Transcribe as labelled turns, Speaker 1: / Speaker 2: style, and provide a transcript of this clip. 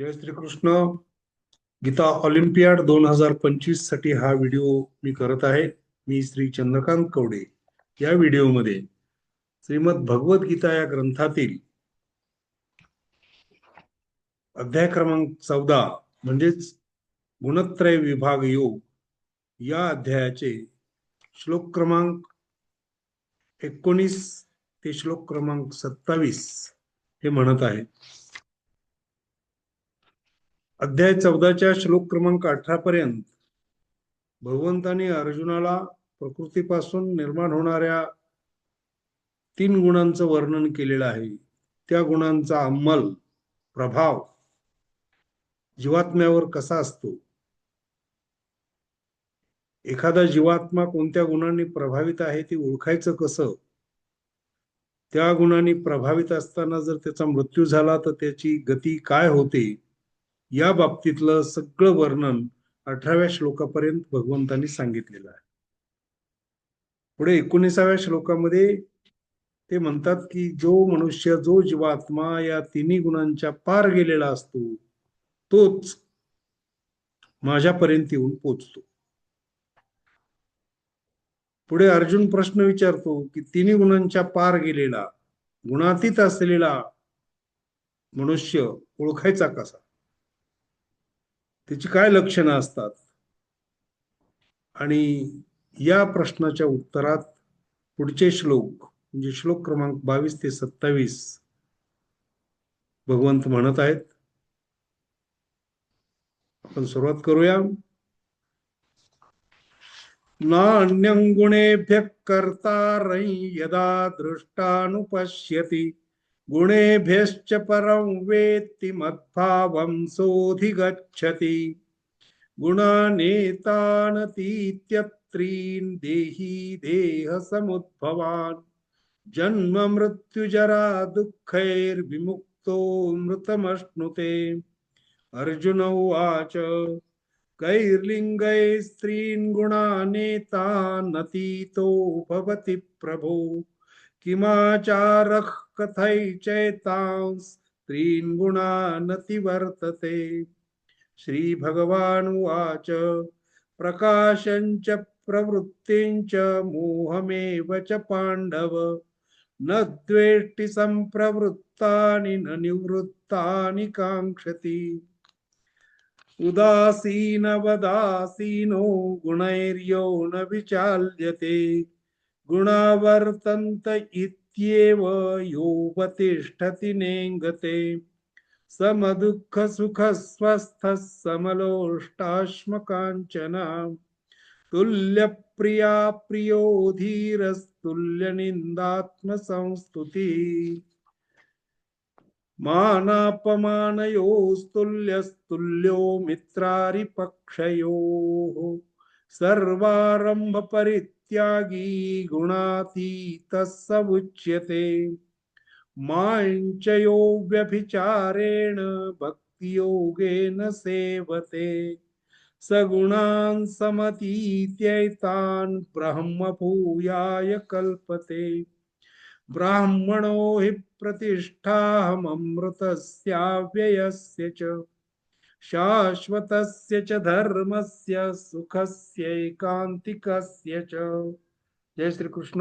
Speaker 1: जय Shri Krishna. Gita Olympiad 2025 साठी हा video मी करत आहे. मी श्री चंद्रकांत कवडे. या व्हिडिओमध्ये श्रीमद भगवत गीता या ग्रंथातील अध्याय क्रमांक 14 म्हणजेच गुणत्रय विभाग योग या अध्यायाचे श्लोक क्रमांक 19 ते श्लोक क्रमांक 27 हे म्हणत आहे. अध्याय 14च्या श्लोक क्रमांक 18 पर्यंत भगवंतांनी अर्जुनाला प्रकृतीपासून निर्माण होणाऱ्या 3 गुणांचं वर्णन केलेलं आहे. त्या गुणांचा अंमल प्रभाव जीवात्म्यावर कसा असतो, एखादा जीवात्मा कोणत्या गुणांनी प्रभावित आहे ते ओळखायचं कसं, त्या गुणांनी प्रभावित असताना जर त्याचा मृत्यू झाला तर त्याची गती काय होते, या बाबतीतलं सगळं वर्णन 18व्या श्लोकापर्यंत भगवंतांनी सांगितलेलं आहे. पुढे 19व्या श्लोकामध्ये ते म्हणतात की जो मनुष्य, जो जीवात्मा या तिन्ही गुणांच्या पार गेलेला असतो तोच माझ्यापर्यंत येऊन पोचतो. पुढे अर्जुन प्रश्न विचारतो की तिन्ही गुणांच्या पार गेलेला, गुणातीत असलेला मनुष्य ओळखायचा कसा, त्याची काय लक्षणं असतात. आणि या प्रश्नाच्या उत्तरात पुढचे श्लोक म्हणजे श्लोक क्रमांक 22 ते 27 भगवंत म्हणत आहेत. आपण सुरुवात करूया. नान्यं गुणेभ्यः कर्तारं यदा दृष्टानुपश्यति गुणेभ्यश्च परं वेत्ति मद्भावं सोऽधिगच्छति गुणानेतानतीत्यत्रीन् देही देहसमुद्भवान् जन्म मृत्युजरा दुःखैर्विमुक्तो मृतमश्नुते. अर्जुन उवाच कैर्लिङ्गैः स्त्रीन् गुणानेतानतीतो भवति प्रभो किमाचारः कथैचैतांस् स्त्रीन् गुणानतिवर्तते. श्रीभगवानुवाच प्रकाशञ्च प्रवृत्तिञ्च मोहमेव च पाण्डव न द्वेष्टि सम्प्रवृत्तानि न निवृत्तानि काङ्क्षति. उदासीनवदासीनो गुणैर्यो न विचाल्यते गुणावर्तन्त इत्येव योपतिष्ठति नेङ्गते समदुःखसुखस्वस्थः समलोष्टाश्मकाञ्चना तुल्यप्रिया प्रियो धीरस्तुल्यनिन्दात्मसंस्तुतिः मानापमानयोस्तुल्यस्तुल्यो मित्रारिपक्षयोः सर्वारंभ परित्यागी गुणातीतः स उच्यते. माञ्चयो व्यभिचारेण भक्तियोगेन सेवते सगुणान् समतीत्यैतान् ब्रह्मभूयाय कल्पते. ब्राह्मणो हि प्रतिष्ठाहममृतस्याव्ययस्य च शाश्वतस्य च धर्मस्य सुखस्यैकान्तिकस्य च. जय श्री कृष्ण.